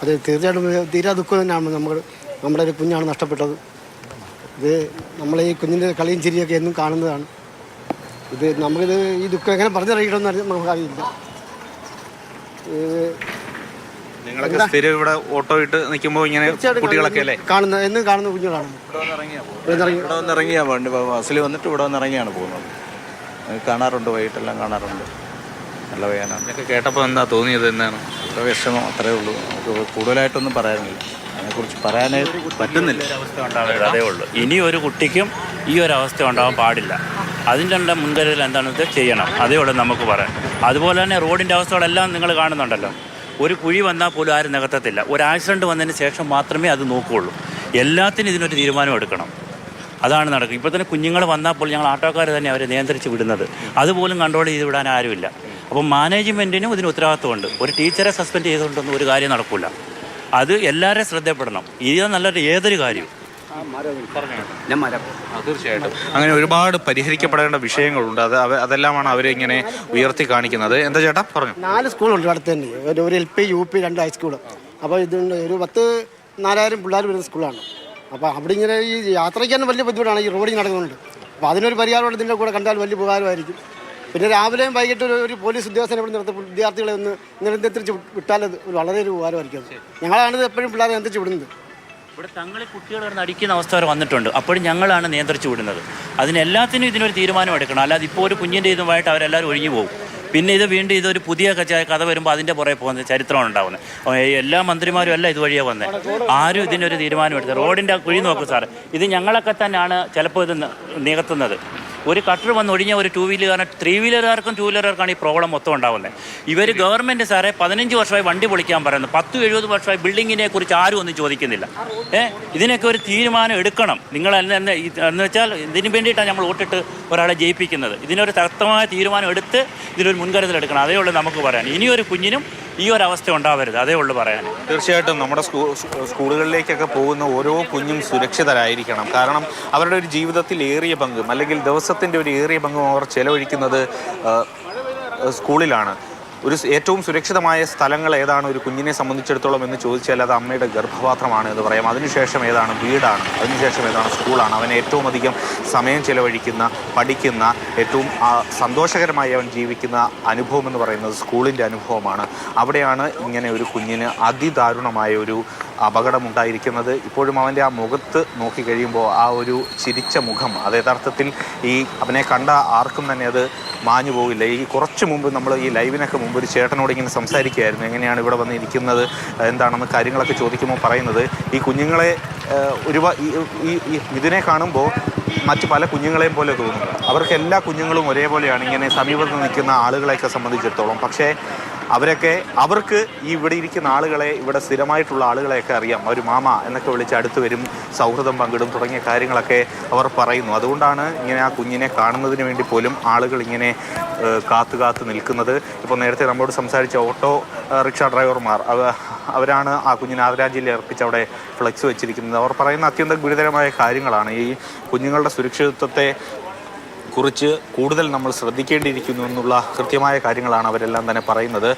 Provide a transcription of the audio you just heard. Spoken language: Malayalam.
അത് തീർച്ചയായിട്ടും തീരാ ദുഃഖം തന്നെയാണ്. നമ്മുടെ ഒരു കുഞ്ഞാണ് നഷ്ടപ്പെട്ടത്. ഇത് നമ്മളെ ഈ കുഞ്ഞിൻ്റെ കളിയും ചിരിയൊക്കെ എന്നും കാണുന്നതാണ്. നമുക്കിത് ഈ ദുഃഖം എങ്ങനെ പറഞ്ഞറിയിക്കണമെന്ന് നമുക്കറിയില്ല. നിങ്ങളൊക്കെ സ്ഥിരം ഇവിടെ ഓട്ടോ ഇട്ട് നിൽക്കുമ്പോൾ ഇങ്ങനെ കുട്ടികളൊക്കെ അല്ലേ എന്നും കാണുന്ന കുഞ്ഞുങ്ങളാണ്. ഇവിടെ വന്നിറങ്ങിയാ വേണ്ടി ബസ്സിൽ വന്നിട്ട് ഇവിടെ വന്നിറങ്ങിയാണ് പോകുന്നത്. കാണാറുണ്ട്, വൈകിട്ടെല്ലാം കാണാറുണ്ട്. നല്ല വേദന. ഇതൊക്കെ കേട്ടപ്പോൾ എന്താ തോന്നിയത്? എന്താണ് വിഷമം? അത്രേ ഉള്ളൂ. നമുക്ക് കൂടുതലായിട്ടൊന്നും പറയാനില്ല, അതിനെക്കുറിച്ച് പറയാനേ പറ്റുന്നില്ല. അവസ്ഥ ഉണ്ടാവില്ല, അതേ ഉള്ളൂ. ഇനി ഒരു കുട്ടിക്കും ഈ ഒരു അവസ്ഥ ഉണ്ടാവാൻ പാടില്ല. അതിൻ്റെ മുൻകരുതൽ എന്താണെന്ന് വെച്ചാൽ ചെയ്യണം, അതേ ഉള്ളൂ നമുക്ക് പറയാം. അതുപോലെ തന്നെ റോഡിൻ്റെ അവസ്ഥകളെല്ലാം നിങ്ങൾ കാണുന്നുണ്ടല്ലോ. ഒരു കുഴി വന്നാൽ പോലും ആരും നികത്തത്തില്ല. ഒരു ആക്സിഡൻറ്റ് വന്നതിന് ശേഷം മാത്രമേ അത് നോക്കുകയുള്ളൂ. എല്ലാത്തിനും ഇതിനൊരു തീരുമാനം എടുക്കണം. അതാണ് നടക്കുക. ഇപ്പോൾ തന്നെ കുഞ്ഞുങ്ങൾ വന്നാൽ പോലും ഞങ്ങൾ ആട്ടോക്കാർ തന്നെ അവരെ നിയന്ത്രിച്ച് വിടുന്നത്. അതുപോലും കൺട്രോൾ ചെയ്ത് വിടാൻ ആരുമില്ല. അപ്പം മാനേജ്മെൻറ്റിനും ഇതിന് ഉത്തരവാദിത്വമുണ്ട്. ഒരു ടീച്ചറെ സസ്പെൻഡ് ചെയ്തുകൊണ്ടൊന്നും ഒരു കാര്യം നടക്കില്ല. അത് എല്ലാവരും ശ്രദ്ധപ്പെടണം. ഇത് നല്ലൊരു ഏതൊരു കാര്യവും തീർച്ചയായിട്ടും അങ്ങനെ ഒരുപാട് പരിഹരിക്കപ്പെടേണ്ട വിഷയങ്ങളുണ്ട്. അതെല്ലാമാണ് അവരിങ്ങനെ ഉയർത്തി കാണിക്കുന്നത്. എന്താ ചേട്ടാ പറഞ്ഞു? 4 സ്കൂളുണ്ട് അടുത്ത് തന്നെ. ഒരു LP, UP, 2 ഹൈസ്കൂള്. അപ്പോൾ ഇതുണ്ട് ഒരു 10,000-4,000 പിള്ളേർ വരുന്ന സ്കൂളാണ്. അപ്പോൾ അവിടെ ഇങ്ങനെ ഈ യാത്രയ്ക്ക് തന്നെ വലിയ ബുദ്ധിമുട്ടാണ് ഈ റോഡിൽ നടക്കുന്നുണ്ട്. അപ്പോൾ അതിനൊരു പരിഹാരം ഇതിൻ്റെ കൂടെ കണ്ടാൽ വലിയ ഉപകാരമായിരിക്കും. പിന്നെ രാവിലെയും വൈകിട്ട് ഒരു പോലീസ് ഉദ്യോഗസ്ഥനെ ഇവിടെ നിർത്തി വിദ്യാർത്ഥികളെ ഒന്ന് നിയന്ത്രിച്ച് വിട്ടാൽ വളരെ ഒരു ഉപകാരമായിരിക്കും. ഞങ്ങളാണിത് എപ്പോഴും പിള്ളേരെ നിയന്ത്രിച്ച് വിടുന്നത്. ഇവിടെ തങ്ങളിൽ കുട്ടികൾ കിടന്ന് അടിക്കുന്ന അവസ്ഥ വരെ വന്നിട്ടുണ്ട്. അപ്പോഴും ഞങ്ങളാണ് നിയന്ത്രിച്ച് വിടുന്നത്. അതിനെല്ലാത്തിനും ഇതിനൊരു തീരുമാനം എടുക്കണം. അല്ലാതെ ഇപ്പോൾ ഒരു കുഞ്ഞിൻ്റെ ഇതുമായിട്ട് അവരെല്ലാവരും ഒഴിഞ്ഞു പോകും. പിന്നെ ഇത് വീണ്ടും ഇതൊരു പുതിയ കഥ വരുമ്പോൾ അതിൻ്റെ പുറകെ പോകുന്ന ചരിത്രമാണ് ഉണ്ടാകുന്നത്. എല്ലാ മന്ത്രിമാരും എല്ലാം ഇതുവഴിയാണ് വന്നത്. ആരും ഇതിനൊരു തീരുമാനം എടുത്തത്. റോഡിൻ്റെ കുഴി നോക്കും സാറ്. ഇത് ഞങ്ങളൊക്കെ തന്നെയാണ് ചിലപ്പോൾ ഇത് നികത്തുന്നത്. ഒരു കട്ടർ വന്ന് ഒഴിഞ്ഞ ഒരു 2 വീലർ 3 വീലറുകാർക്കും 2 വീലറുകാർക്കാണ് ഈ പ്രോബ്ലം മൊത്തം ഉണ്ടാകുന്നത്. ഇവർ ഗവൺമെൻറ് സാറേ 15 വർഷമായി വണ്ടി പൊളിക്കാൻ പറയുന്നത്. 10-70 വർഷമായി ബിൽഡിങ്ങിനെ കുറിച്ച് ആരും ഒന്നും ചോദിക്കുന്നില്ല. ഇതിനൊക്കെ ഒരു തീരുമാനം എടുക്കണം. നിങ്ങൾ എന്ന് വെച്ചാൽ ഇതിന് വേണ്ടിയിട്ടാണ് നമ്മൾ വോട്ടിട്ട് ഒരാളെ ജയിപ്പിക്കുന്നത്. ഇതിനൊരു ശക്തമായ തീരുമാനം എടുത്ത് ഇതിനൊരു മുൻകരുതൽ എടുക്കണം. അതേ ഉള്ളൂ നമുക്ക് പറയാൻ. ഇനിയൊരു കുഞ്ഞിനും ഈ ഒരു അവസ്ഥ ഉണ്ടാവരുത്, അതേ ഉള്ളൂ പറയാൻ. തീർച്ചയായിട്ടും നമ്മുടെ സ്കൂളുകളിലേക്കൊക്കെ പോകുന്ന ഓരോ കുഞ്ഞും സുരക്ഷിതരായിരിക്കണം. കാരണം അവരുടെ ഒരു ജീവിതത്തിൽ ഏറിയ പങ്കും അല്ലെങ്കിൽ ദിവസത്തിൻ്റെ ഒരു ഏറിയ പങ്കും അവർ ചെലവഴിക്കുന്നത് സ്കൂളിലാണ്. ഏറ്റവും സുരക്ഷിതമായ സ്ഥലങ്ങൾ ഏതാണ് ഒരു കുഞ്ഞിനെ സംബന്ധിച്ചിടത്തോളം എന്ന് ചോദിച്ചാൽ അത് അമ്മയുടെ ഗർഭപാത്രമാണ് എന്ന് പറയാം. അതിനുശേഷം ഏതാണ് വീടാണ്, അതിനുശേഷം ഏതാണ് സ്കൂളാണ്. അവൻ ഏറ്റവും അധികം സമയം ചെലവഴിക്കുന്ന, പഠിക്കുന്ന, ഏറ്റവും സന്തോഷകരമായി അവൻ ജീവിക്കുന്ന അനുഭവം എന്ന് പറയുന്നത് സ്കൂളിൻ്റെ അനുഭവമാണ്. അവിടെയാണ് ഇങ്ങനെ ഒരു കുഞ്ഞിന് അതിദാരുണമായ ഒരു അപകടമുണ്ടായിരിക്കുന്നത്. ഇപ്പോഴും അവൻ്റെ ആ മുഖത്ത് നോക്കിക്കഴിയുമ്പോൾ ആ ഒരു ചിരിച്ച മുഖം അത് യഥാർത്ഥത്തിൽ അവനെ കണ്ട ആർക്കും തന്നെ അത് മാഞ്ഞു പോകില്ല. കുറച്ച് മുമ്പ് നമ്മൾ ഈ ലൈവിനൊക്കെ മുമ്പ് ഒരു ചേട്ടനോട് ഇങ്ങനെ സംസാരിക്കുകയായിരുന്നു. എങ്ങനെയാണ് ഇവിടെ വന്ന് ഇരിക്കുന്നത്, എന്താണെന്ന് കാര്യങ്ങളൊക്കെ ചോദിക്കുമ്പോൾ പറയുന്നത് ഈ കുഞ്ഞുങ്ങളെ ഇതിനെ കാണുമ്പോൾ മറ്റ് പല കുഞ്ഞുങ്ങളെയും പോലെ തോന്നുന്നു. അവർക്ക് എല്ലാ കുഞ്ഞുങ്ങളും ഒരേപോലെയാണ് ഇങ്ങനെ സമീപത്ത് നിൽക്കുന്ന ആളുകളെയൊക്കെ സംബന്ധിച്ചിടത്തോളം. പക്ഷേ അവർക്ക് ഈ ഇവിടെ ഇരിക്കുന്ന ആളുകളെ, ഇവിടെ സ്ഥിരമായിട്ടുള്ള ആളുകളെയൊക്കെ അറിയാം. അവർ മാമ എന്നൊക്കെ വിളിച്ച് അടുത്ത് വരും, സൗഹൃദം പങ്കിടും തുടങ്ങിയ കാര്യങ്ങളൊക്കെ അവർ പറയുന്നു. അതുകൊണ്ടാണ് ഇങ്ങനെ ആ കുഞ്ഞിനെ കാണുന്നതിന് വേണ്ടി പോലും ആളുകൾ ഇങ്ങനെ കാത്തു നിൽക്കുന്നത്. ഇപ്പോൾ നേരത്തെ നമ്മളോട് സംസാരിച്ച ഓട്ടോ റിക്ഷ ഡ്രൈവർമാർ അവരാണ് ആ കുഞ്ഞിനെ ആദരാഞ്ജലി അർപ്പിച്ച് അവിടെ ഫ്ലെക്സ് വെച്ചിരിക്കുന്നത്. അവർ പറയുന്ന അത്യന്തം ഗുരുതരമായ കാര്യങ്ങളാണ്. ഈ കുഞ്ഞുങ്ങളുടെ സുരക്ഷിതത്വത്തെ കുറിച്ച് കൂടുതൽ നമ്മൾ ശ്രദ്ധിക്കേണ്ടിയിരിക്കുന്നു എന്നുള്ള കൃത്യമായ കാര്യങ്ങളാണ് അവരെല്ലാം തന്നെ പറയുന്നത്.